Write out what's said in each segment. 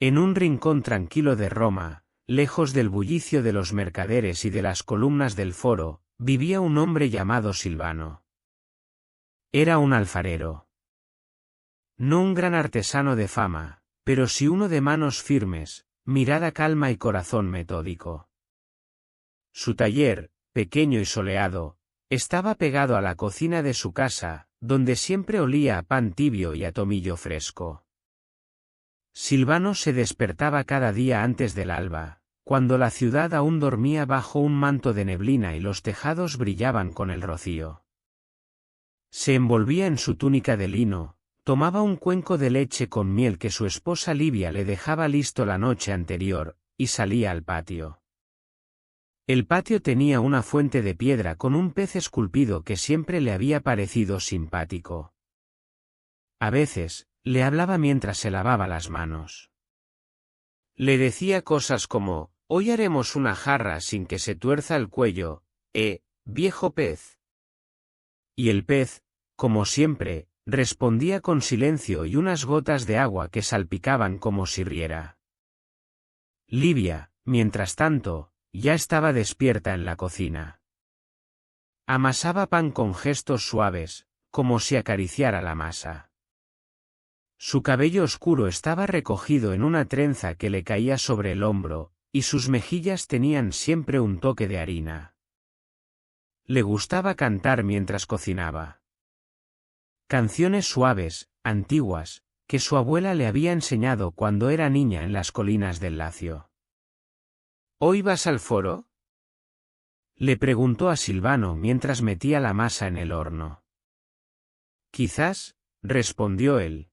En un rincón tranquilo de Roma, lejos del bullicio de los mercaderes y de las columnas del foro, vivía un hombre llamado Silvano. Era un alfarero. No un gran artesano de fama, pero sí uno de manos firmes, mirada calma y corazón metódico. Su taller, pequeño y soleado, estaba pegado a la cocina de su casa, donde siempre olía a pan tibio y a tomillo fresco. Silvano se despertaba cada día antes del alba, cuando la ciudad aún dormía bajo un manto de neblina y los tejados brillaban con el rocío. Se envolvía en su túnica de lino, tomaba un cuenco de leche con miel que su esposa Livia le dejaba listo la noche anterior, y salía al patio. El patio tenía una fuente de piedra con un pez esculpido que siempre le había parecido simpático. A veces, le hablaba mientras se lavaba las manos. Le decía cosas como, «Hoy haremos una jarra sin que se tuerza el cuello, viejo pez». Y el pez, como siempre, respondía con silencio y unas gotas de agua que salpicaban como si riera. Livia, mientras tanto, ya estaba despierta en la cocina. Amasaba pan con gestos suaves, como si acariciara la masa. Su cabello oscuro estaba recogido en una trenza que le caía sobre el hombro, y sus mejillas tenían siempre un toque de harina. Le gustaba cantar mientras cocinaba. Canciones suaves, antiguas, que su abuela le había enseñado cuando era niña en las colinas del Lacio. ¿Hoy vas al foro?, le preguntó a Silvano mientras metía la masa en el horno. Quizás, respondió él.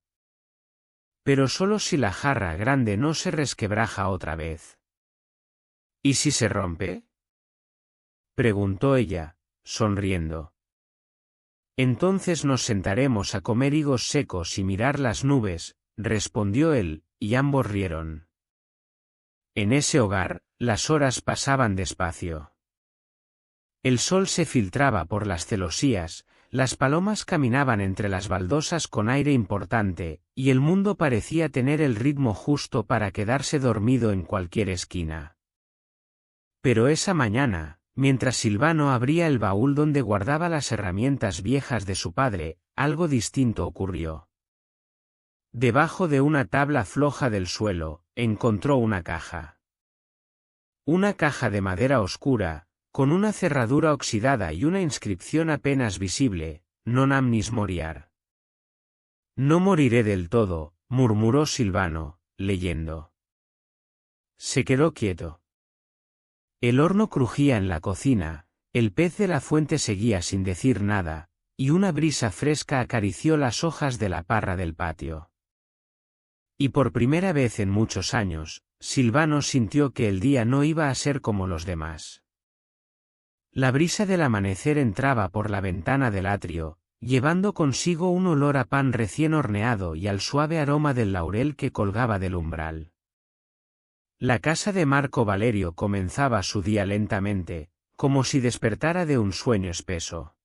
Pero solo si la jarra grande no se resquebraja otra vez. ¿Y si se rompe?, preguntó ella, sonriendo. Entonces nos sentaremos a comer higos secos y mirar las nubes, respondió él, y ambos rieron. En ese hogar, las horas pasaban despacio. El sol se filtraba por las celosías, las palomas caminaban entre las baldosas con aire importante, y el mundo parecía tener el ritmo justo para quedarse dormido en cualquier esquina. Pero esa mañana, mientras Silvano abría el baúl donde guardaba las herramientas viejas de su padre, algo distinto ocurrió. Debajo de una tabla floja del suelo, encontró una caja. Una caja de madera oscura, con una cerradura oxidada y una inscripción apenas visible, non amnis moriar. No moriré del todo, murmuró Silvano, leyendo. Se quedó quieto. El horno crujía en la cocina, el pez de la fuente seguía sin decir nada, y una brisa fresca acarició las hojas de la parra del patio. Y por primera vez en muchos años, Silvano sintió que el día no iba a ser como los demás. La brisa del amanecer entraba por la ventana del atrio, llevando consigo un olor a pan recién horneado y al suave aroma del laurel que colgaba del umbral. La casa de Marco Valerio comenzaba su día lentamente, como si despertara de un sueño espeso.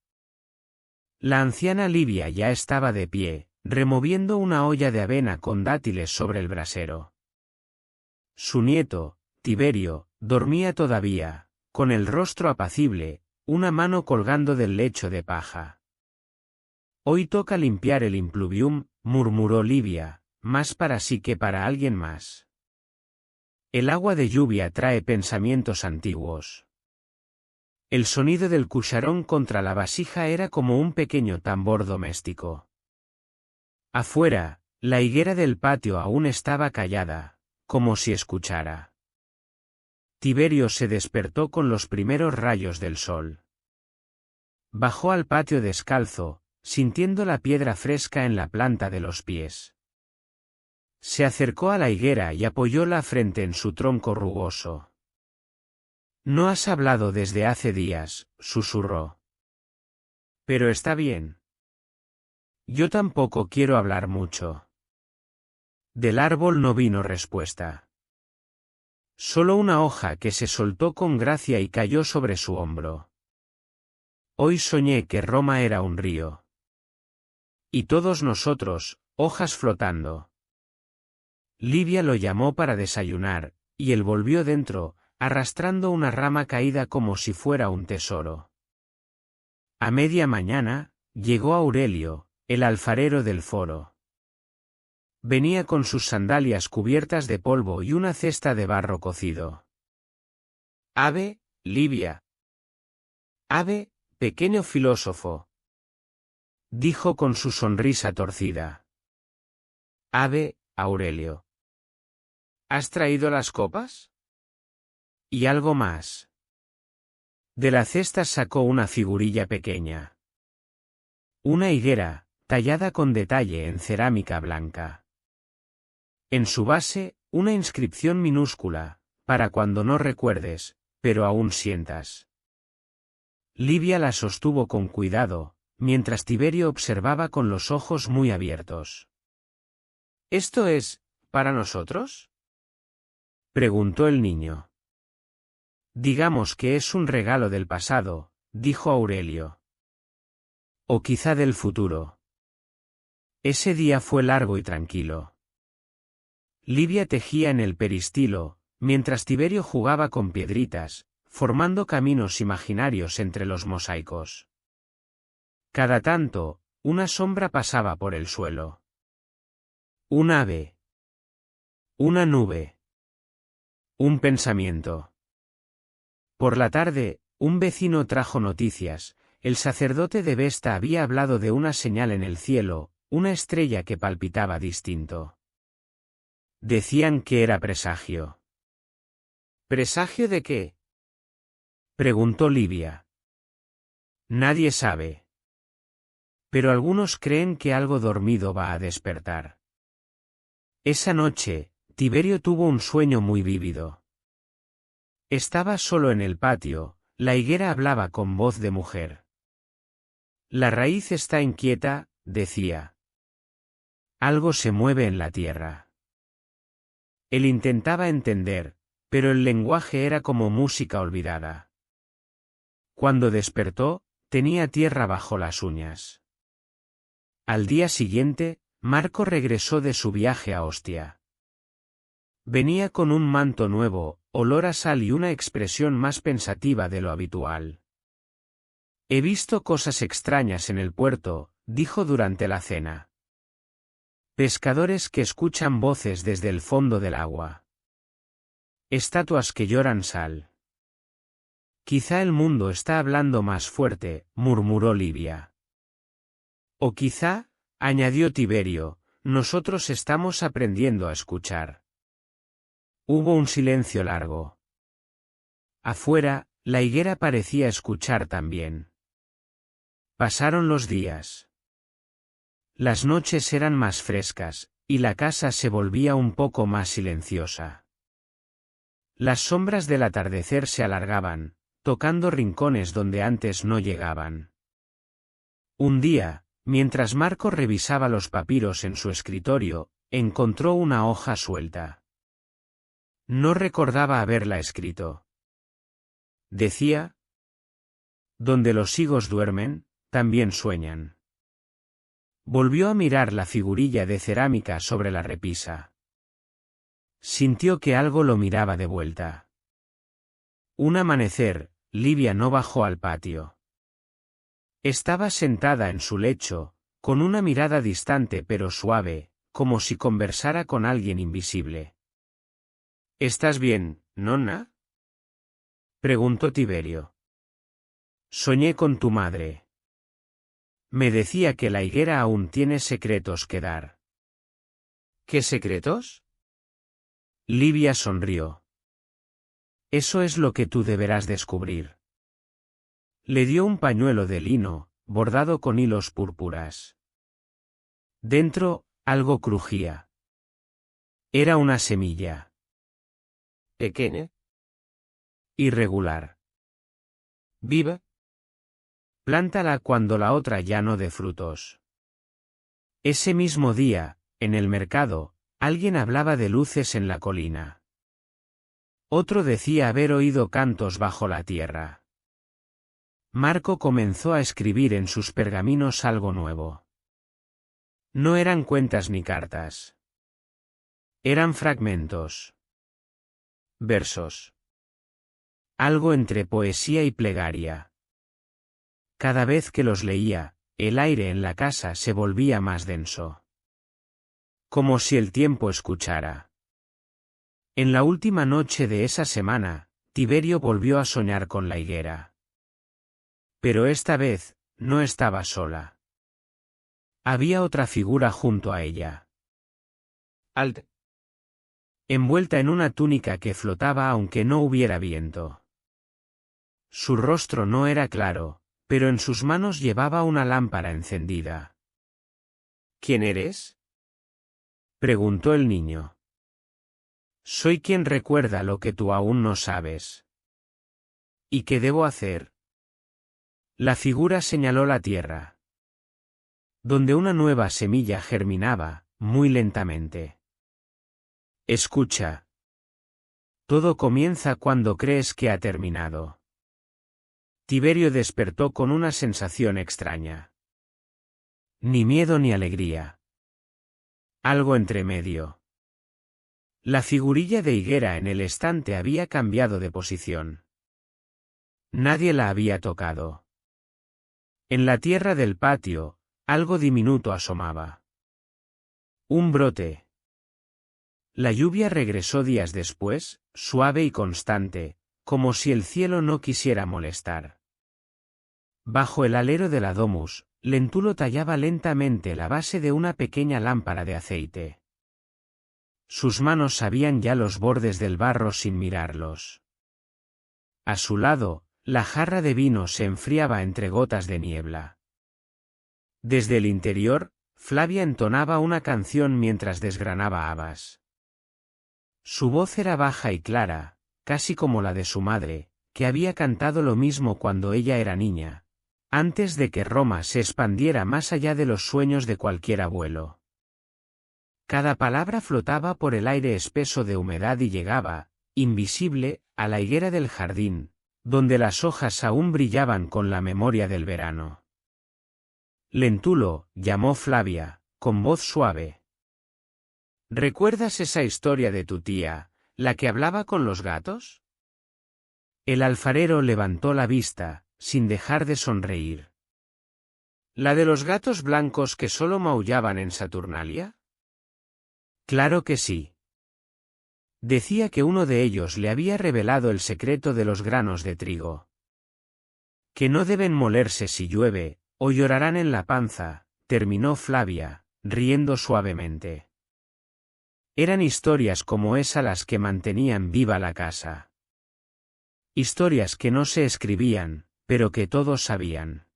La anciana Livia ya estaba de pie, removiendo una olla de avena con dátiles sobre el brasero. Su nieto, Tiberio, dormía todavía, con el rostro apacible, una mano colgando del lecho de paja. Hoy toca limpiar el impluvium, murmuró Livia, más para sí que para alguien más. El agua de lluvia trae pensamientos antiguos. El sonido del cucharón contra la vasija era como un pequeño tambor doméstico. Afuera, la higuera del patio aún estaba callada, como si escuchara. Tiberio se despertó con los primeros rayos del sol. Bajó al patio descalzo, sintiendo la piedra fresca en la planta de los pies. Se acercó a la higuera y apoyó la frente en su tronco rugoso. «No has hablado desde hace días», susurró. «Pero está bien. Yo tampoco quiero hablar mucho». Del árbol no vino respuesta. Solo una hoja que se soltó con gracia y cayó sobre su hombro. Hoy soñé que Roma era un río. Y todos nosotros, hojas flotando. Livia lo llamó para desayunar, y él volvió dentro, arrastrando una rama caída como si fuera un tesoro. A media mañana, llegó Aurelio, el alfarero del foro. Venía con sus sandalias cubiertas de polvo y una cesta de barro cocido. «Ave, Livia. Ave, pequeño filósofo», dijo con su sonrisa torcida. «Ave, Aurelio. ¿Has traído las copas?» «Y algo más». De la cesta sacó una figurilla pequeña. Una higuera, tallada con detalle en cerámica blanca. En su base, una inscripción minúscula, para cuando no recuerdes, pero aún sientas. Livia la sostuvo con cuidado, mientras Tiberio observaba con los ojos muy abiertos. «¿Esto es, para nosotros?», preguntó el niño. «Digamos que es un regalo del pasado», dijo Aurelio. «O quizá del futuro». Ese día fue largo y tranquilo. Livia tejía en el peristilo, mientras Tiberio jugaba con piedritas, formando caminos imaginarios entre los mosaicos. Cada tanto, una sombra pasaba por el suelo. Un ave. Una nube. Un pensamiento. Por la tarde, un vecino trajo noticias. El sacerdote de Vesta había hablado de una señal en el cielo, una estrella que palpitaba distinto. Decían que era presagio. ¿Presagio de qué?, preguntó Livia. Nadie sabe. Pero algunos creen que algo dormido va a despertar. Esa noche, Tiberio tuvo un sueño muy vívido. Estaba solo en el patio, la higuera hablaba con voz de mujer. «La raíz está inquieta», decía. «Algo se mueve en la tierra». Él intentaba entender, pero el lenguaje era como música olvidada. Cuando despertó, tenía tierra bajo las uñas. Al día siguiente, Marco regresó de su viaje a Ostia. Venía con un manto nuevo, olor a sal y una expresión más pensativa de lo habitual. «He visto cosas extrañas en el puerto», dijo durante la cena. «Pescadores que escuchan voces desde el fondo del agua. Estatuas que lloran sal». «Quizá el mundo está hablando más fuerte», murmuró Livia. «O quizá», añadió Tiberio, «nosotros estamos aprendiendo a escuchar». Hubo un silencio largo. Afuera, la higuera parecía escuchar también. Pasaron los días. Las noches eran más frescas, y la casa se volvía un poco más silenciosa. Las sombras del atardecer se alargaban, tocando rincones donde antes no llegaban. Un día, mientras Marco revisaba los papiros en su escritorio, encontró una hoja suelta. No recordaba haberla escrito. Decía: «Donde los higos duermen, también sueñan». Volvió a mirar la figurilla de cerámica sobre la repisa. Sintió que algo lo miraba de vuelta. Un amanecer, Livia no bajó al patio. Estaba sentada en su lecho, con una mirada distante pero suave, como si conversara con alguien invisible. «¿Estás bien, nonna?», preguntó Tiberio. «Soñé con tu madre. Me decía que la higuera aún tiene secretos que dar». «¿Qué secretos?». Livia sonrió. «Eso es lo que tú deberás descubrir». Le dio un pañuelo de lino, bordado con hilos púrpuras. Dentro, algo crujía. Era una semilla. «¿Pequeña?». «Irregular». «¿Viva?». «Plántala cuando la otra ya no dé frutos». Ese mismo día, en el mercado, alguien hablaba de luces en la colina. Otro decía haber oído cantos bajo la tierra. Marco comenzó a escribir en sus pergaminos algo nuevo. No eran cuentas ni cartas. Eran fragmentos. Versos. Algo entre poesía y plegaria. Cada vez que los leía, el aire en la casa se volvía más denso. Como si el tiempo escuchara. En la última noche de esa semana, Tiberio volvió a soñar con la higuera. Pero esta vez, no estaba sola. Había otra figura junto a ella. Alta. Envuelta en una túnica que flotaba aunque no hubiera viento. Su rostro no era claro, pero en sus manos llevaba una lámpara encendida. ¿Quién eres?, preguntó el niño. Soy quien recuerda lo que tú aún no sabes. ¿Y qué debo hacer? La figura señaló la tierra, donde una nueva semilla germinaba, muy lentamente. Escucha. Todo comienza cuando crees que ha terminado. Tiberio despertó con una sensación extraña. Ni miedo ni alegría. Algo entre medio. La figurilla de higuera en el estante había cambiado de posición. Nadie la había tocado. En la tierra del patio, algo diminuto asomaba. Un brote. La lluvia regresó días después, suave y constante, como si el cielo no quisiera molestar. Bajo el alero de la domus, Lentulo tallaba lentamente la base de una pequeña lámpara de aceite. Sus manos sabían ya los bordes del barro sin mirarlos. A su lado, la jarra de vino se enfriaba entre gotas de niebla. Desde el interior, Flavia entonaba una canción mientras desgranaba habas. Su voz era baja y clara, casi como la de su madre, que había cantado lo mismo cuando ella era niña, antes de que Roma se expandiera más allá de los sueños de cualquier abuelo. Cada palabra flotaba por el aire espeso de humedad y llegaba, invisible, a la higuera del jardín, donde las hojas aún brillaban con la memoria del verano. Lentulo, llamó Flavia, con voz suave. ¿Recuerdas esa historia de tu tía, la que hablaba con los gatos? El alfarero levantó la vista, sin dejar de sonreír. ¿La de los gatos blancos que solo maullaban en Saturnalia? Claro que sí. Decía que uno de ellos le había revelado el secreto de los granos de trigo. Que no deben molerse si llueve, o llorarán en la panza, terminó Flavia, riendo suavemente. Eran historias como esa las que mantenían viva la casa. Historias que no se escribían, pero que todos sabían.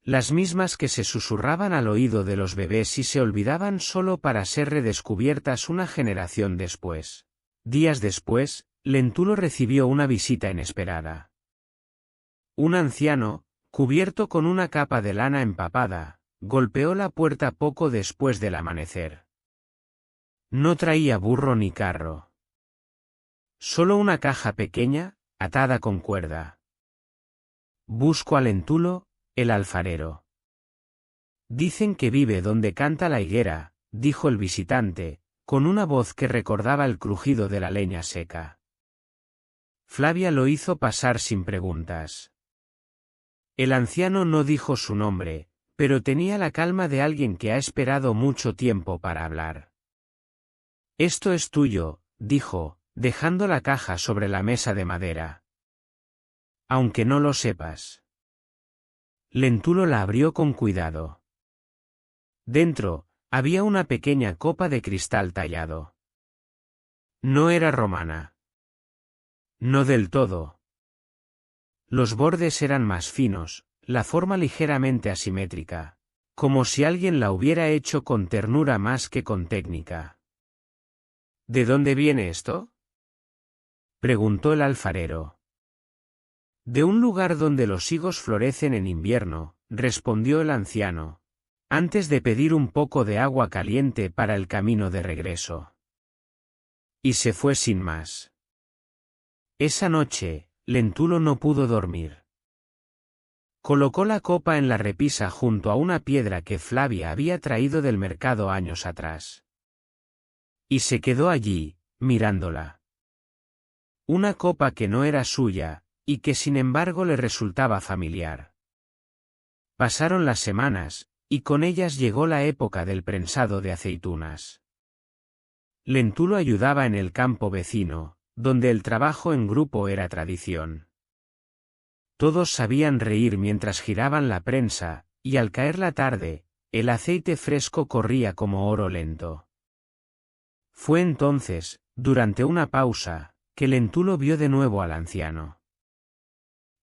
Las mismas que se susurraban al oído de los bebés y se olvidaban solo para ser redescubiertas una generación después. Días después, Lentulo recibió una visita inesperada. Un anciano, cubierto con una capa de lana empapada, golpeó la puerta poco después del amanecer. No traía burro ni carro. Solo una caja pequeña, atada con cuerda. Busco a Lentulo, el alfarero. Dicen que vive donde canta la higuera, dijo el visitante, con una voz que recordaba el crujido de la leña seca. Flavia lo hizo pasar sin preguntas. El anciano no dijo su nombre, pero tenía la calma de alguien que ha esperado mucho tiempo para hablar. Esto es tuyo, dijo, dejando la caja sobre la mesa de madera. Aunque no lo sepas. Lentulo la abrió con cuidado. Dentro, había una pequeña copa de cristal tallado. No era romana. No del todo. Los bordes eran más finos, la forma ligeramente asimétrica, como si alguien la hubiera hecho con ternura más que con técnica. ¿De dónde viene esto?, preguntó el alfarero. De un lugar donde los higos florecen en invierno, respondió el anciano, antes de pedir un poco de agua caliente para el camino de regreso. Y se fue sin más. Esa noche, Lentulo no pudo dormir. Colocó la copa en la repisa junto a una piedra que Flavia había traído del mercado años atrás. Y se quedó allí, mirándola. Una copa que no era suya, y que sin embargo le resultaba familiar. Pasaron las semanas, y con ellas llegó la época del prensado de aceitunas. Lentulo ayudaba en el campo vecino, donde el trabajo en grupo era tradición. Todos sabían reír mientras giraban la prensa, y al caer la tarde, el aceite fresco corría como oro lento. Fue entonces, durante una pausa, que Lentulo vio de nuevo al anciano.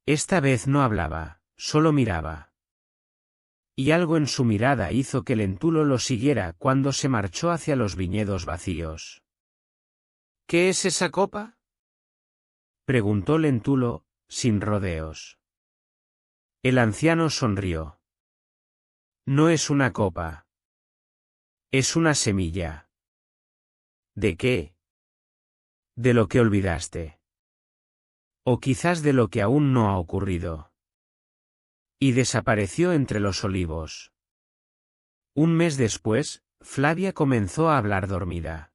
Esta vez no hablaba, solo miraba. Y algo en su mirada hizo que Lentulo lo siguiera cuando se marchó hacia los viñedos vacíos. ¿Qué es esa copa?, preguntó Lentulo, sin rodeos. El anciano sonrió. No es una copa. Es una semilla. ¿De qué? De lo que olvidaste. O quizás de lo que aún no ha ocurrido. Y desapareció entre los olivos. Un mes después, Flavia comenzó a hablar dormida.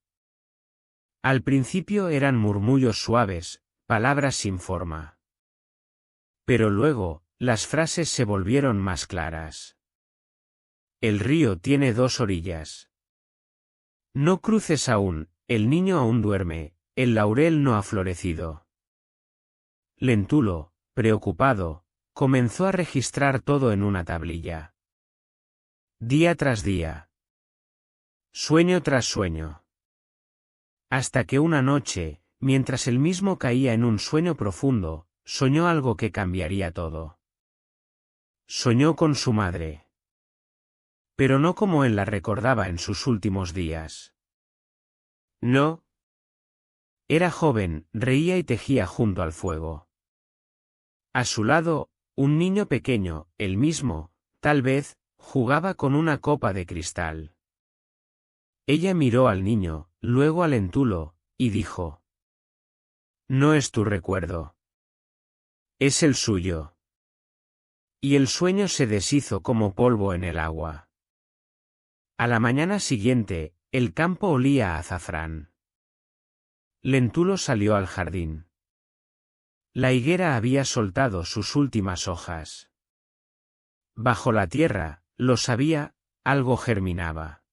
Al principio eran murmullos suaves, palabras sin forma. Pero luego, las frases se volvieron más claras. El río tiene dos orillas. No cruces aún, el niño aún duerme, el laurel no ha florecido. Lentulo, preocupado, comenzó a registrar todo en una tablilla. Día tras día. Sueño tras sueño. Hasta que una noche, mientras él mismo caía en un sueño profundo, soñó algo que cambiaría todo. Soñó con su madre. Pero no como él la recordaba en sus últimos días. No. Era joven, reía y tejía junto al fuego. A su lado, un niño pequeño, él mismo, tal vez, jugaba con una copa de cristal. Ella miró al niño, luego a Lentulo, y dijo: No es tu recuerdo. Es el suyo. Y el sueño se deshizo como polvo en el agua. A la mañana siguiente, el campo olía a azafrán. Lentulo salió al jardín. La higuera había soltado sus últimas hojas. Bajo la tierra, lo sabía, algo germinaba.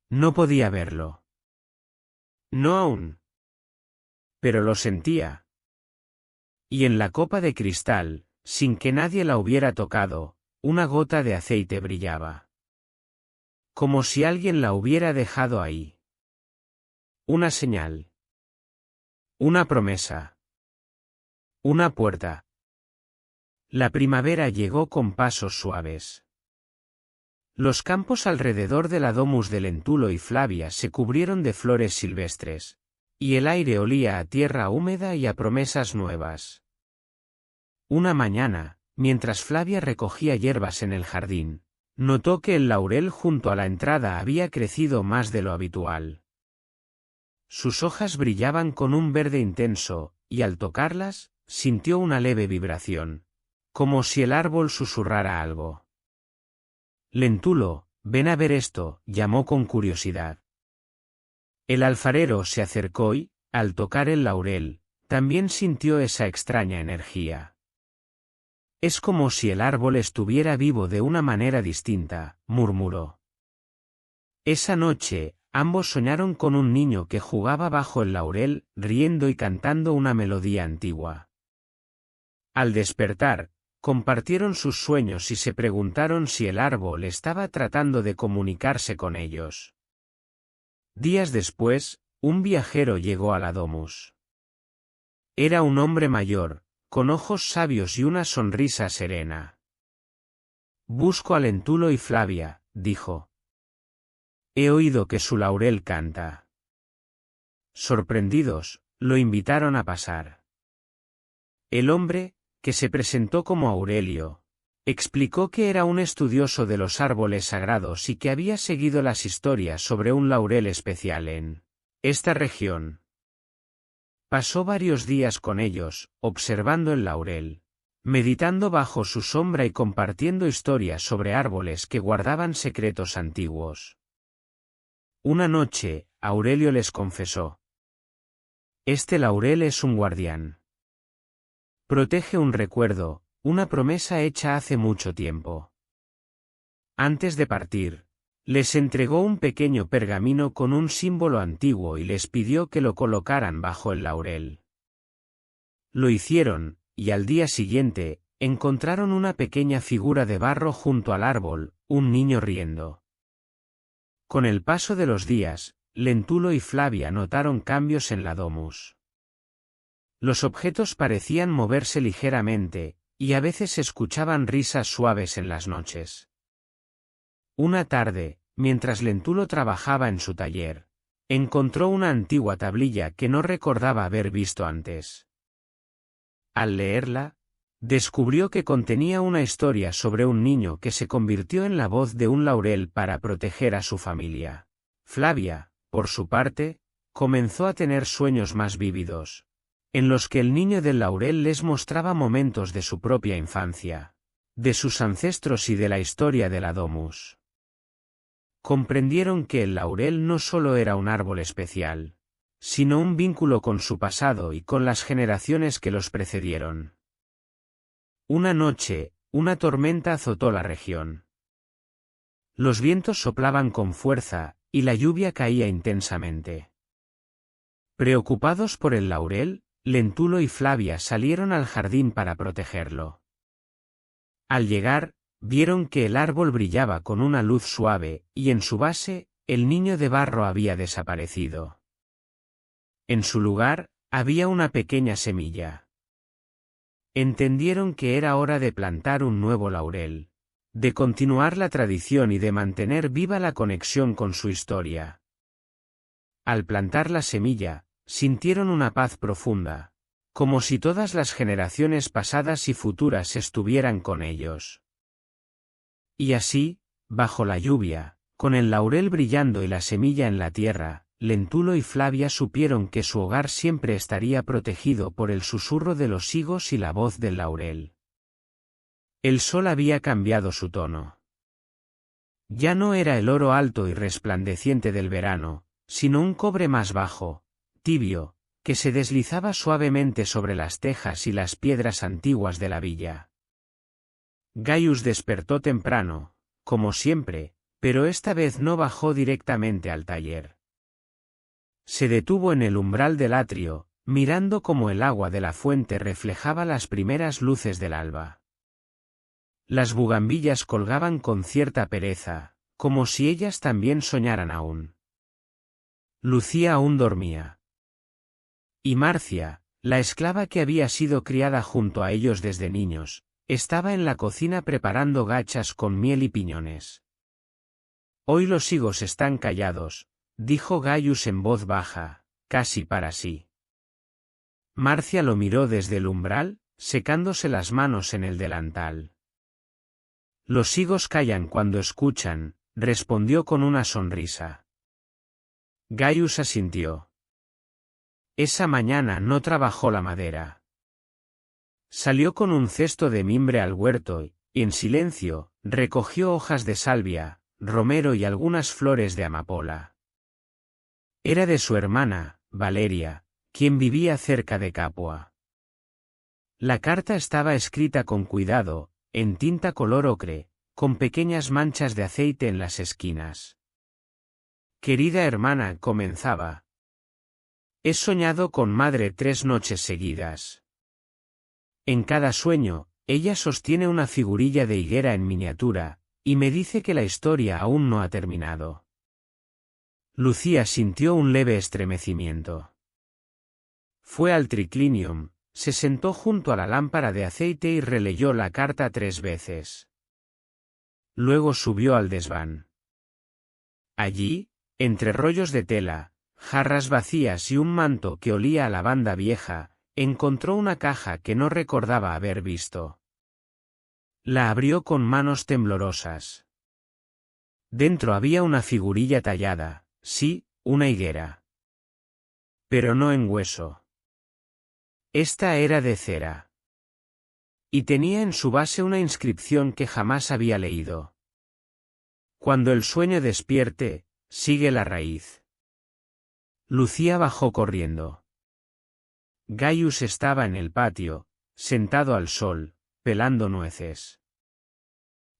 No podía verlo. No aún. Pero lo sentía. Y en la copa de cristal, sin que nadie la hubiera tocado, una gota de aceite brillaba. Como si alguien la hubiera dejado ahí. Una señal. Una promesa. Una puerta. La primavera llegó con pasos suaves. Los campos alrededor de la domus de Lentulo y Flavia se cubrieron de flores silvestres, y el aire olía a tierra húmeda y a promesas nuevas. Una mañana, mientras Flavia recogía hierbas en el jardín, notó que el laurel junto a la entrada había crecido más de lo habitual. Sus hojas brillaban con un verde intenso, y al tocarlas, sintió una leve vibración, como si el árbol susurrara algo. Lentulo, ven a ver esto, llamó con curiosidad. El alfarero se acercó y, al tocar el laurel, también sintió esa extraña energía. Es como si el árbol estuviera vivo de una manera distinta, murmuró. Esa noche, ambos soñaron con un niño que jugaba bajo el laurel, riendo y cantando una melodía antigua. Al despertar, compartieron sus sueños y se preguntaron si el árbol estaba tratando de comunicarse con ellos. Días después, un viajero llegó a la domus. Era un hombre mayor, con ojos sabios y una sonrisa serena. Busco a Lentulo y Flavia, dijo. He oído que su laurel canta. Sorprendidos, lo invitaron a pasar. El hombre, que se presentó como Aurelio, explicó que era un estudioso de los árboles sagrados y que había seguido las historias sobre un laurel especial en esta región. Pasó varios días con ellos, observando el laurel, meditando bajo su sombra y compartiendo historias sobre árboles que guardaban secretos antiguos. Una noche, Aurelio les confesó: este laurel es un guardián. Protege un recuerdo, una promesa hecha hace mucho tiempo. Antes de partir, les entregó un pequeño pergamino con un símbolo antiguo y les pidió que lo colocaran bajo el laurel. Lo hicieron, y al día siguiente, encontraron una pequeña figura de barro junto al árbol, un niño riendo. Con el paso de los días, Lentulo y Flavia notaron cambios en la domus. Los objetos parecían moverse ligeramente, y a veces se escuchaban risas suaves en las noches. Una tarde, mientras Lentulo trabajaba en su taller, encontró una antigua tablilla que no recordaba haber visto antes. Al leerla, descubrió que contenía una historia sobre un niño que se convirtió en la voz de un laurel para proteger a su familia. Flavia, por su parte, comenzó a tener sueños más vívidos, en los que el niño del laurel les mostraba momentos de su propia infancia, de sus ancestros y de la historia de la domus. Comprendieron que el laurel no solo era un árbol especial, sino un vínculo con su pasado y con las generaciones que los precedieron. Una noche, una tormenta azotó la región. Los vientos soplaban con fuerza, y la lluvia caía intensamente. Preocupados por el laurel, Lentulo y Flavia salieron al jardín para protegerlo. Al llegar, vieron que el árbol brillaba con una luz suave, y en su base, el niño de barro había desaparecido. En su lugar, había una pequeña semilla. Entendieron que era hora de plantar un nuevo laurel, de continuar la tradición y de mantener viva la conexión con su historia. Al plantar la semilla, sintieron una paz profunda, como si todas las generaciones pasadas y futuras estuvieran con ellos. Y así, bajo la lluvia, con el laurel brillando y la semilla en la tierra, Lentulo y Flavia supieron que su hogar siempre estaría protegido por el susurro de los higos y la voz del laurel. El sol había cambiado su tono. Ya no era el oro alto y resplandeciente del verano, sino un cobre más bajo, tibio, que se deslizaba suavemente sobre las tejas y las piedras antiguas de la villa. Gaius despertó temprano, como siempre, pero esta vez no bajó directamente al taller. Se detuvo en el umbral del atrio, mirando cómo el agua de la fuente reflejaba las primeras luces del alba. Las bugambillas colgaban con cierta pereza, como si ellas también soñaran aún. Lucía aún dormía. Y Marcia, la esclava que había sido criada junto a ellos desde niños, estaba en la cocina preparando gachas con miel y piñones. Hoy los higos están callados, dijo Gaius en voz baja, casi para sí. Marcia lo miró desde el umbral, secándose las manos en el delantal. Los higos callan cuando escuchan, respondió con una sonrisa. Gaius asintió. Esa mañana no trabajó la madera. Salió con un cesto de mimbre al huerto y, en silencio, recogió hojas de salvia, romero y algunas flores de amapola. Era de su hermana, Valeria, quien vivía cerca de Capua. La carta estaba escrita con cuidado, en tinta color ocre, con pequeñas manchas de aceite en las esquinas. Querida hermana, comenzaba. He soñado con madre 3 noches seguidas. En cada sueño, ella sostiene una figurilla de higuera en miniatura, y me dice que la historia aún no ha terminado. Lucía sintió un leve estremecimiento. Fue al triclinium, se sentó junto a la lámpara de aceite y releyó la carta 3 veces. Luego subió al desván. Allí, entre rollos de tela, jarras vacías y un manto que olía a lavanda vieja, encontró una caja que no recordaba haber visto. La abrió con manos temblorosas. Dentro había una figurilla tallada, sí, una higuera. Pero no en hueso. Esta era de cera. Y tenía en su base una inscripción que jamás había leído. Cuando el sueño despierte, Sigue la raíz. Lucía bajó corriendo. Gaius estaba en el patio, sentado al sol, pelando nueces.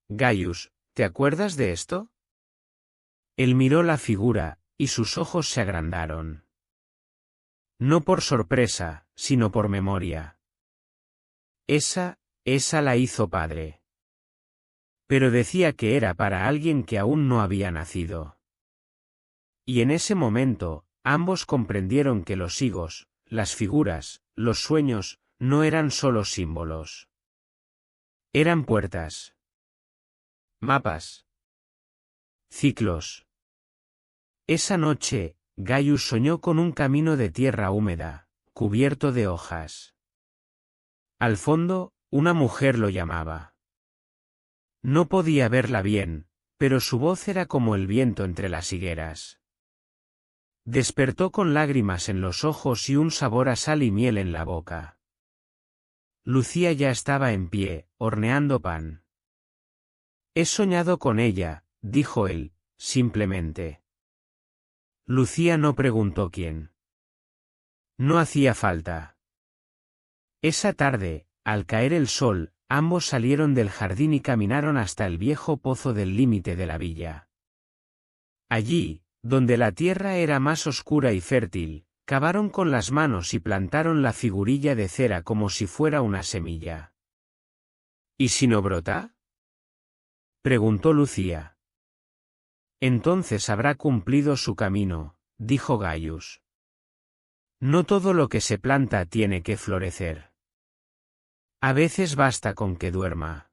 Gaius, ¿te acuerdas de esto? Él miró la figura, y sus ojos se agrandaron. No por sorpresa, sino por memoria. Esa la hizo padre. Pero decía que era para alguien que aún no había nacido. Y en ese momento, ambos comprendieron que los higos, las figuras, los sueños, no eran solo símbolos. Eran puertas. Mapas. Ciclos. Esa noche, Gaius soñó con un camino de tierra húmeda, cubierto de hojas. Al fondo, una mujer lo llamaba. No podía verla bien, pero su voz era como el viento entre las higueras. Despertó con lágrimas en los ojos y un sabor a sal y miel en la boca. Lucía ya estaba en pie, horneando pan. He soñado con ella, dijo él, simplemente. Lucía no preguntó quién. No hacía falta. Esa tarde, al caer el sol, ambos salieron del jardín y caminaron hasta el viejo pozo del límite de la villa. Allí, donde la tierra era más oscura y fértil, cavaron con las manos y plantaron la figurilla de cera como si fuera una semilla. ¿Y si no brota?, preguntó Lucía. Entonces habrá cumplido su camino, dijo Gaius. No todo lo que se planta tiene que florecer. A veces basta con que duerma.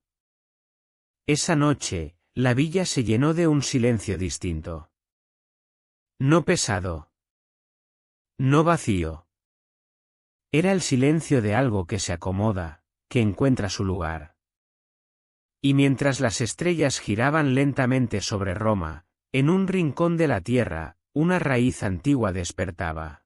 Esa noche, la villa se llenó de un silencio distinto. No pesado. No vacío. Era el silencio de algo que se acomoda, que encuentra su lugar. Y mientras las estrellas giraban lentamente sobre Roma, en un rincón de la tierra, una raíz antigua despertaba.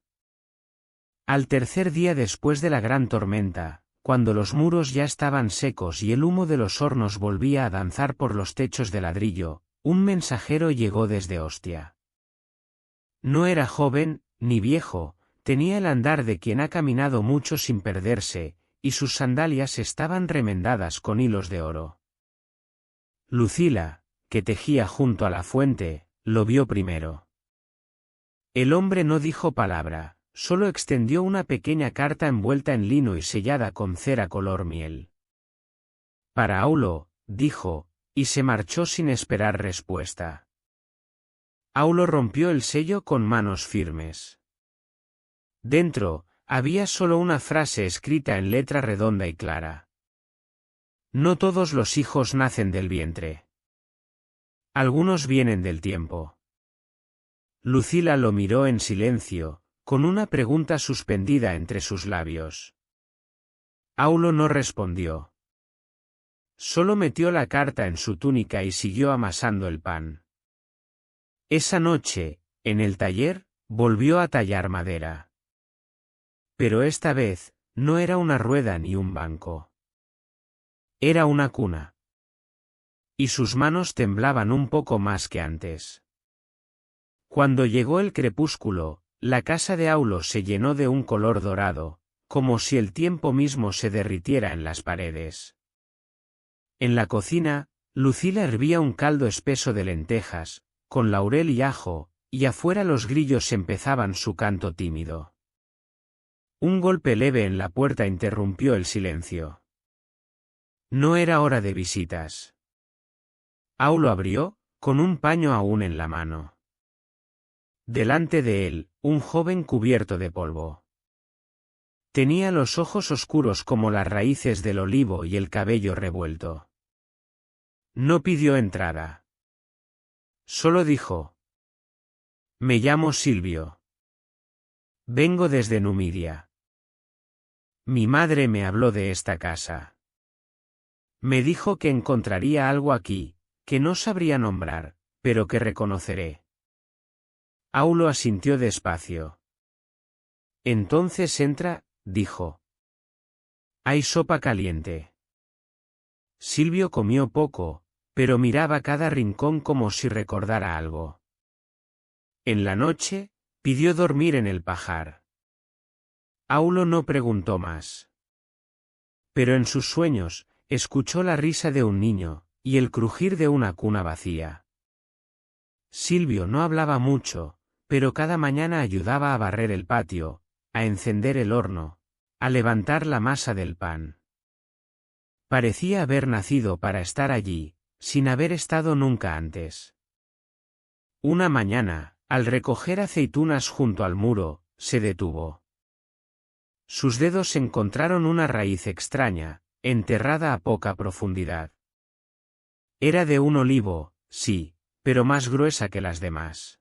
Al tercer día después de la gran tormenta, cuando los muros ya estaban secos y el humo de los hornos volvía a danzar por los techos de ladrillo, un mensajero llegó desde Ostia. No era joven, ni viejo, tenía el andar de quien ha caminado mucho sin perderse, y sus sandalias estaban remendadas con hilos de oro. Lucila, que tejía junto a la fuente, lo vio primero. El hombre no dijo palabra, solo extendió una pequeña carta envuelta en lino y sellada con cera color miel. Para Aulo, dijo, y se marchó sin esperar respuesta. Aulo rompió el sello con manos firmes. Dentro, había solo una frase escrita en letra redonda y clara. No todos los hijos nacen del vientre. Algunos vienen del tiempo. Lucila lo miró en silencio, con una pregunta suspendida entre sus labios. Aulo no respondió. Solo metió la carta en su túnica y siguió amasando el pan. Esa noche, en el taller, volvió a tallar madera. Pero esta vez, no era una rueda ni un banco. Era una cuna. Y sus manos temblaban un poco más que antes. Cuando llegó el crepúsculo, la casa de Aulo se llenó de un color dorado, como si el tiempo mismo se derritiera en las paredes. En la cocina, Lucila hervía un caldo espeso de lentejas, con laurel y ajo, y afuera los grillos empezaban su canto tímido. Un golpe leve en la puerta interrumpió el silencio. No era hora de visitas. Aulo abrió, con un paño aún en la mano. Delante de él, un joven cubierto de polvo. Tenía los ojos oscuros como las raíces del olivo y el cabello revuelto. No pidió entrada. Solo dijo: Me llamo Silvio. Vengo desde Numidia. Mi madre me habló de esta casa. Me dijo que encontraría algo aquí, que no sabría nombrar, pero que reconoceré. Aulo asintió despacio. Entonces entra, dijo. Hay sopa caliente. Silvio comió poco, pero miraba cada rincón como si recordara algo. En la noche, pidió dormir en el pajar. Aulo no preguntó más. Pero en sus sueños, escuchó la risa de un niño, y el crujir de una cuna vacía. Silvio no hablaba mucho, pero cada mañana ayudaba a barrer el patio, a encender el horno, a levantar la masa del pan. Parecía haber nacido para estar allí, sin haber estado nunca antes. Una mañana, al recoger aceitunas junto al muro, se detuvo. Sus dedos encontraron una raíz extraña, enterrada a poca profundidad. Era de un olivo, sí, pero más gruesa que las demás.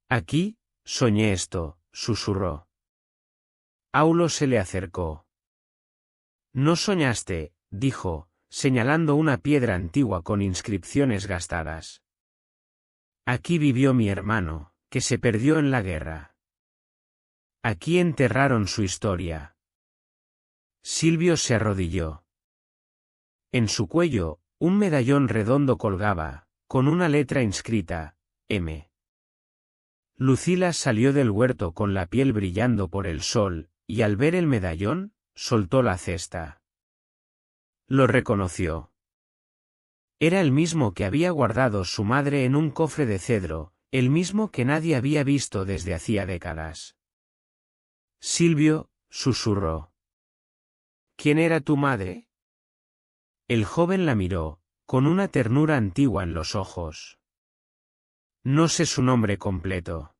Aquí, soñé esto, susurró. Aulo se le acercó. No soñaste, dijo, señalando una piedra antigua con inscripciones gastadas. Aquí vivió mi hermano, que se perdió en la guerra. Aquí enterraron su historia. Silvio se arrodilló. En su cuello, un medallón redondo colgaba, con una letra inscrita, M. Lucila salió del huerto con la piel brillando por el sol, y al ver el medallón, soltó la cesta. Lo reconoció. Era el mismo que había guardado su madre en un cofre de cedro, el mismo que nadie había visto desde hacía décadas. Silvio, susurró. ¿Quién era tu madre? El joven la miró, con una ternura antigua en los ojos. No sé su nombre completo.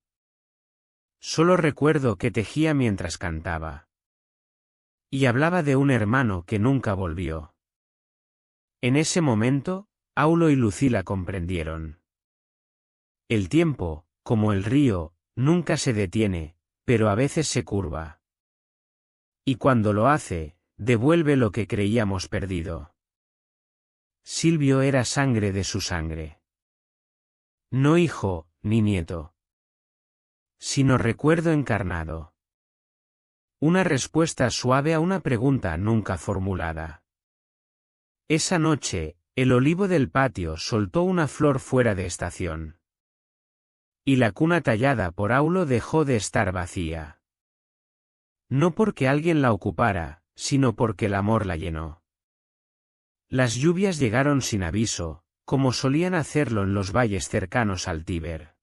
Solo recuerdo que tejía mientras cantaba. Y hablaba de un hermano que nunca volvió. En ese momento, Aulo y Lucila comprendieron. El tiempo, como el río, nunca se detiene, pero a veces se curva. Y cuando lo hace, devuelve lo que creíamos perdido. Silvio era sangre de su sangre. No hijo, ni nieto. Sino recuerdo encarnado. Una respuesta suave a una pregunta nunca formulada. Esa noche, el olivo del patio soltó una flor fuera de estación. Y la cuna tallada por Aulo dejó de estar vacía. No porque alguien la ocupara, sino porque el amor la llenó. Las lluvias llegaron sin aviso, como solían hacerlo en los valles cercanos al Tíber.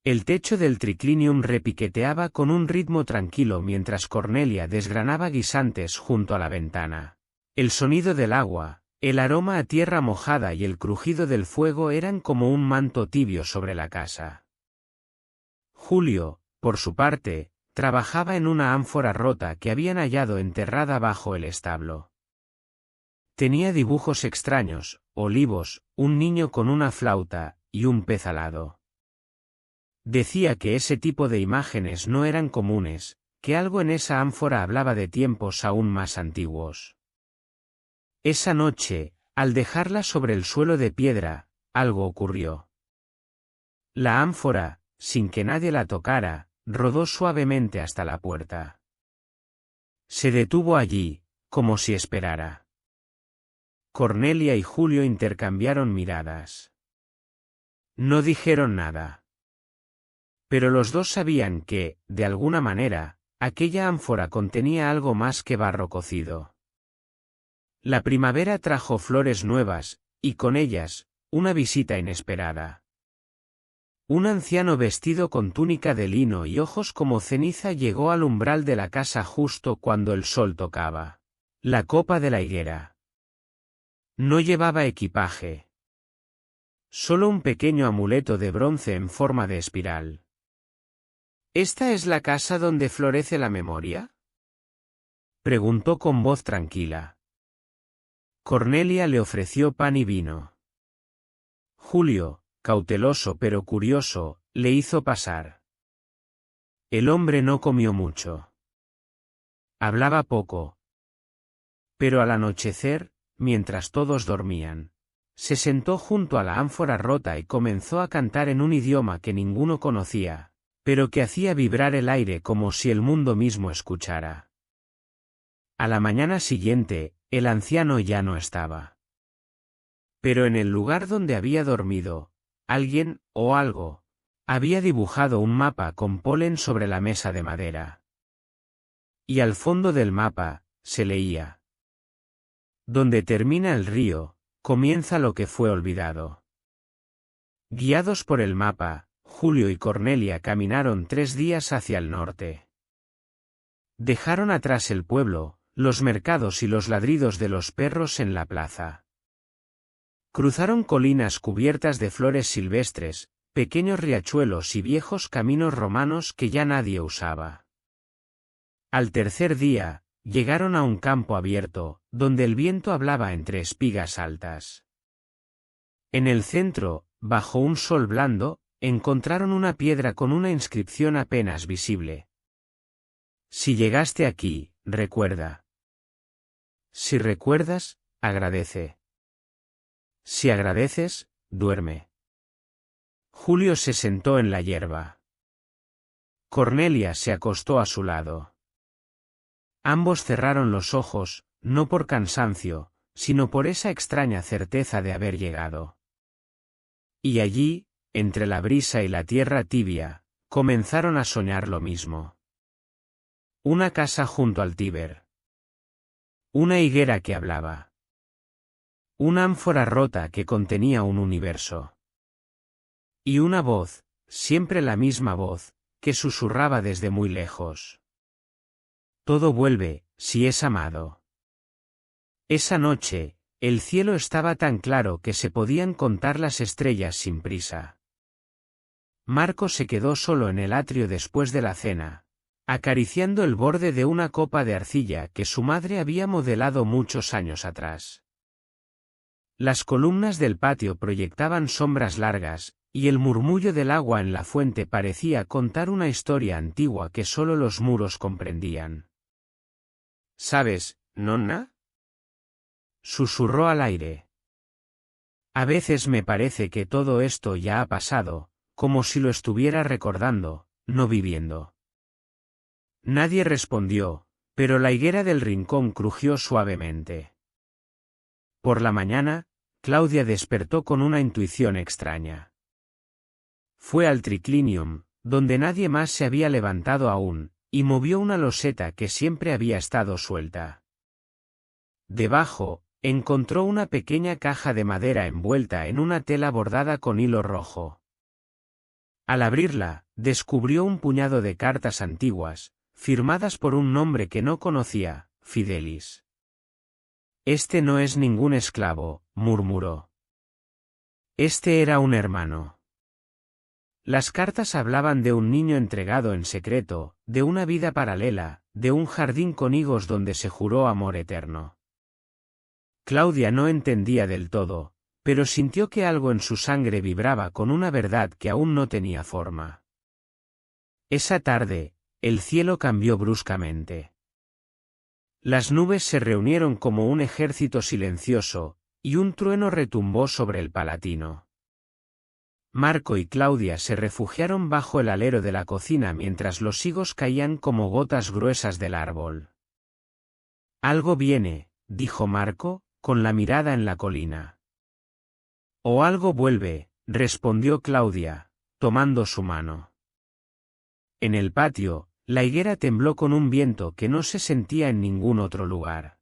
El techo del triclinium repiqueteaba con un ritmo tranquilo mientras Cornelia desgranaba guisantes junto a la ventana. El sonido del agua, el aroma a tierra mojada y el crujido del fuego eran como un manto tibio sobre la casa. Julio, por su parte, trabajaba en una ánfora rota que habían hallado enterrada bajo el establo. Tenía dibujos extraños, olivos, un niño con una flauta, y un pez alado. Decía que ese tipo de imágenes no eran comunes, que algo en esa ánfora hablaba de tiempos aún más antiguos. Esa noche, al dejarla sobre el suelo de piedra, algo ocurrió. La ánfora, sin que nadie la tocara, rodó suavemente hasta la puerta. Se detuvo allí, como si esperara. Cornelia y Julio intercambiaron miradas. No dijeron nada. Pero los dos sabían que, de alguna manera, aquella ánfora contenía algo más que barro cocido. La primavera trajo flores nuevas, y con ellas, una visita inesperada. Un anciano vestido con túnica de lino y ojos como ceniza llegó al umbral de la casa justo cuando el sol tocaba la copa de la higuera. No llevaba equipaje. Solo un pequeño amuleto de bronce en forma de espiral. ¿Esta es la casa donde florece la memoria?, preguntó con voz tranquila. Cornelia le ofreció pan y vino. Julio, cauteloso pero curioso, le hizo pasar. El hombre no comió mucho. Hablaba poco. Pero al anochecer, mientras todos dormían, se sentó junto a la ánfora rota y comenzó a cantar en un idioma que ninguno conocía, pero que hacía vibrar el aire como si el mundo mismo escuchara. A la mañana siguiente, el anciano ya no estaba. Pero en el lugar donde había dormido, alguien, o algo, Había dibujado un mapa con polen sobre la mesa de madera. Y al fondo del mapa, se leía: donde termina el río, comienza lo que fue olvidado. Guiados por el mapa, Julio y Cornelia caminaron 3 días hacia el norte. Dejaron atrás el pueblo, los mercados y los ladridos de los perros en la plaza. Cruzaron colinas cubiertas de flores silvestres, pequeños riachuelos y viejos caminos romanos que ya nadie usaba. Al tercer día, llegaron a un campo abierto, donde el viento hablaba entre espigas altas. En el centro, bajo un sol blando, encontraron una piedra con una inscripción apenas visible. Si llegaste aquí, recuerda. Si recuerdas, agradece. Si agradeces, duerme. Julio se sentó en la hierba. Cornelia se acostó a su lado. Ambos cerraron los ojos, no por cansancio, sino por esa extraña certeza de haber llegado. Y allí, entre la brisa y la tierra tibia, comenzaron a soñar lo mismo. Una casa junto al Tíber. Una higuera que hablaba. Una ánfora rota que contenía un universo. Y una voz, siempre la misma voz, que susurraba desde muy lejos. Todo vuelve, si es amado. Esa noche, el cielo estaba tan claro que se podían contar las estrellas sin prisa. Marco se quedó solo en el atrio después de la cena, acariciando el borde de una copa de arcilla que su madre había modelado muchos años atrás. Las columnas del patio proyectaban sombras largas, y el murmullo del agua en la fuente parecía contar una historia antigua que solo los muros comprendían. ¿Sabes, nonna?, susurró al aire. A veces me parece que todo esto ya ha pasado, como si lo estuviera recordando, no viviendo. Nadie respondió, pero la higuera del rincón crujió suavemente. Por la mañana, Claudia despertó con una intuición extraña. Fue al triclinium, donde nadie más se había levantado aún, y movió una loseta que siempre había estado suelta. Debajo, encontró una pequeña caja de madera envuelta en una tela bordada con hilo rojo. Al abrirla, descubrió un puñado de cartas antiguas, firmadas por un nombre que no conocía, Fidelis. Este no es ningún esclavo, murmuró. Este era un hermano. Las cartas hablaban de un niño entregado en secreto, de una vida paralela, de un jardín con higos donde se juró amor eterno. Claudia no entendía del todo, pero sintió que algo en su sangre vibraba con una verdad que aún no tenía forma. Esa tarde, el cielo cambió bruscamente. Las nubes se reunieron como un ejército silencioso, y un trueno retumbó sobre el Palatino. Marco y Claudia se refugiaron bajo el alero de la cocina mientras los higos caían como gotas gruesas del árbol. Algo viene, dijo Marco, con la mirada en la colina. O algo vuelve, respondió Claudia, tomando su mano. En el patio, la higuera tembló con un viento que no se sentía en ningún otro lugar.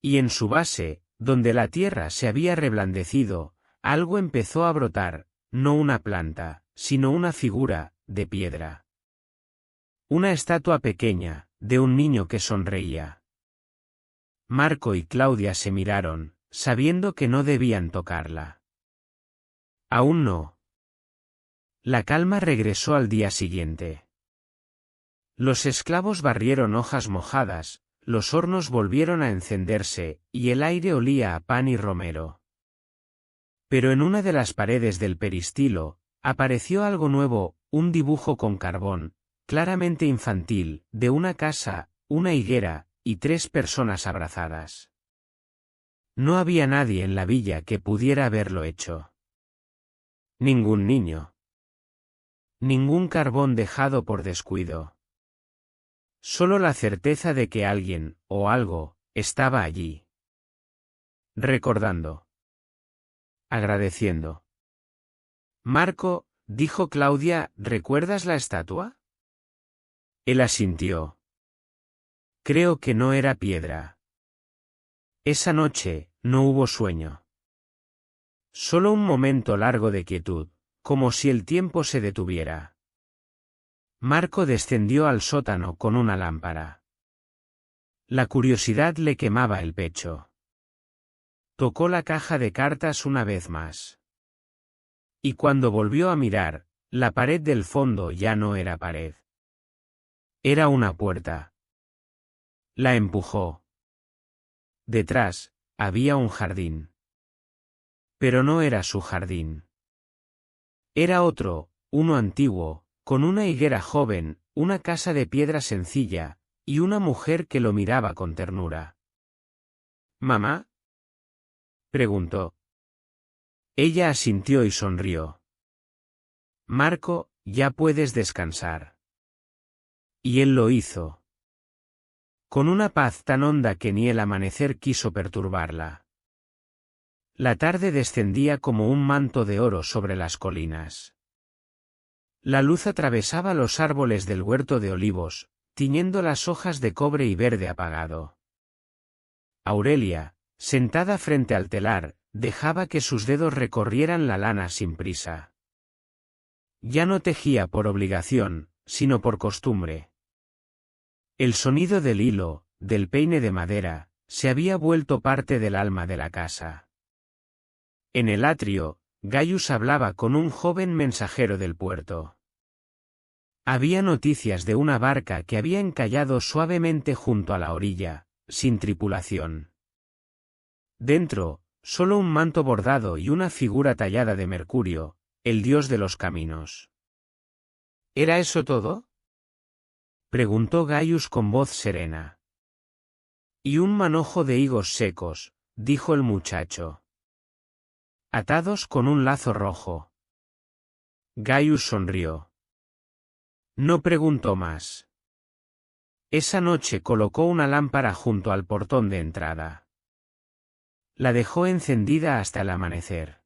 Y en su base, donde la tierra se había reblandecido, algo empezó a brotar, no una planta, sino una figura, de piedra. Una estatua pequeña, de un niño que sonreía. Marco y Claudia se miraron, sabiendo que no debían tocarla. Aún no. La calma regresó al día siguiente. Los esclavos barrieron hojas mojadas, los hornos volvieron a encenderse, y el aire olía a pan y romero. Pero en una de las paredes del peristilo, apareció algo nuevo, un dibujo con carbón, claramente infantil, de una casa, una higuera, y 3 personas abrazadas. No había nadie en la villa que pudiera haberlo hecho. Ningún niño. Ningún carbón dejado por descuido. Solo la certeza de que alguien, o algo, estaba allí. Recordando. Agradeciendo. Marco, dijo Claudia, ¿recuerdas la estatua? Él asintió. Creo que no era piedra. Esa noche, no hubo sueño. Solo un momento largo de quietud, como si el tiempo se detuviera. Marco descendió al sótano con una lámpara. La curiosidad le quemaba el pecho. Tocó la caja de cartas una vez más. Y cuando volvió a mirar, la pared del fondo ya no era pared. Era una puerta. La empujó. Detrás, había un jardín. Pero no era su jardín. Era otro, uno antiguo, con una higuera joven, una casa de piedra sencilla, y una mujer que lo miraba con ternura. ¿Mamá? Preguntó. Ella asintió y sonrió. Marco, ya puedes descansar. Y él lo hizo. Con una paz tan honda que ni el amanecer quiso perturbarla. La tarde descendía como un manto de oro sobre las colinas. La luz atravesaba los árboles del huerto de olivos, tiñendo las hojas de cobre y verde apagado. Aurelia, sentada frente al telar, dejaba que sus dedos recorrieran la lana sin prisa. Ya no tejía por obligación, sino por costumbre. El sonido del hilo, del peine de madera, se había vuelto parte del alma de la casa. En el atrio, Gaius hablaba con un joven mensajero del puerto. Había noticias de una barca que había encallado suavemente junto a la orilla, sin tripulación. Dentro, solo un manto bordado y una figura tallada de Mercurio, el dios de los caminos. ¿Era eso todo? Preguntó Gaius con voz serena. Y un manojo de higos secos, dijo el muchacho. Atados con un lazo rojo. Gaius sonrió. No preguntó más. Esa noche colocó una lámpara junto al portón de entrada. La dejó encendida hasta el amanecer.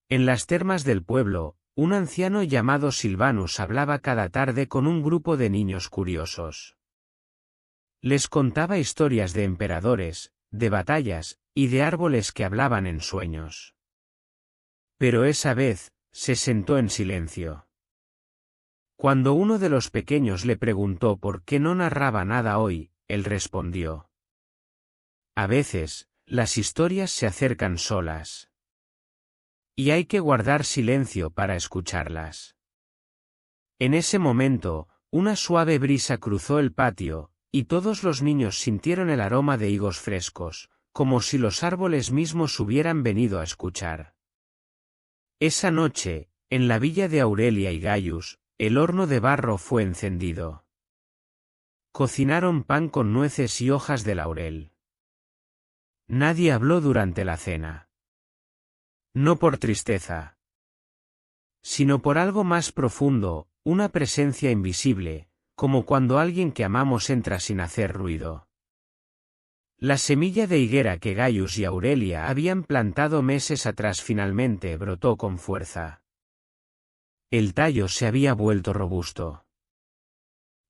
En las termas del pueblo, un anciano llamado Silvanus hablaba cada tarde con un grupo de niños curiosos. Les contaba historias de emperadores, de batallas, y de árboles que hablaban en sueños. Pero esa vez, se sentó en silencio. Cuando uno de los pequeños le preguntó por qué no narraba nada hoy, él respondió. A veces, las historias se acercan solas. Y hay que guardar silencio para escucharlas. En ese momento, una suave brisa cruzó el patio, y todos los niños sintieron el aroma de higos frescos, como si los árboles mismos hubieran venido a escuchar. Esa noche, en la villa de Aurelia y Gaius, el horno de barro fue encendido. Cocinaron pan con nueces y hojas de laurel. Nadie habló durante la cena. No por tristeza, sino por algo más profundo, una presencia invisible, como cuando alguien que amamos entra sin hacer ruido. La semilla de higuera que Gaius y Aurelia habían plantado meses atrás finalmente brotó con fuerza. El tallo se había vuelto robusto.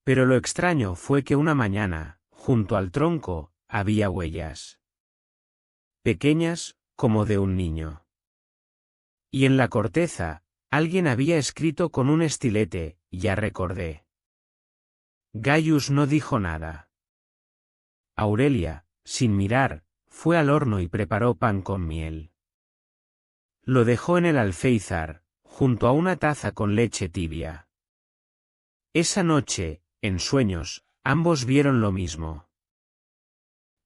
Pero lo extraño fue que una mañana, junto al tronco, había huellas. Pequeñas, como de un niño. Y en la corteza, alguien había escrito con un estilete, ya recordé. Gaius no dijo nada. Aurelia, sin mirar, fue al horno y preparó pan con miel. Lo dejó en el alféizar, junto a una taza con leche tibia. Esa noche, en sueños, ambos vieron lo mismo.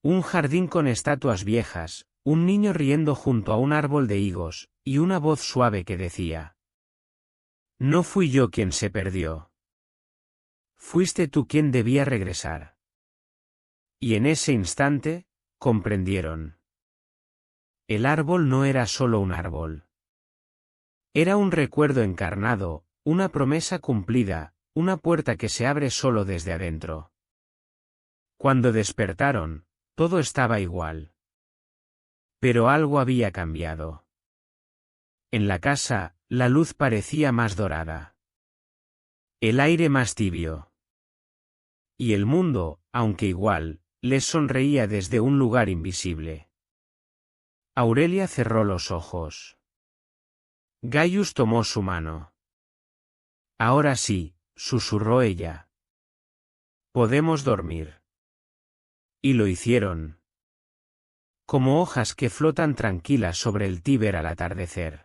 Un jardín con estatuas viejas, un niño riendo junto a un árbol de higos, y una voz suave que decía: No fui yo quien se perdió. Fuiste tú quien debía regresar. Y en ese instante, comprendieron. El árbol no era solo un árbol. Era un recuerdo encarnado, una promesa cumplida, una puerta que se abre solo desde adentro. Cuando despertaron, todo estaba igual. Pero algo había cambiado. En la casa, La luz parecía más dorada. El aire más tibio. Y el mundo, aunque igual, les sonreía desde un lugar invisible. Aurelia cerró los ojos. Gaius tomó su mano. Ahora sí, susurró ella. Podemos dormir. Y lo hicieron. Como hojas que flotan tranquilas sobre el Tíber al atardecer.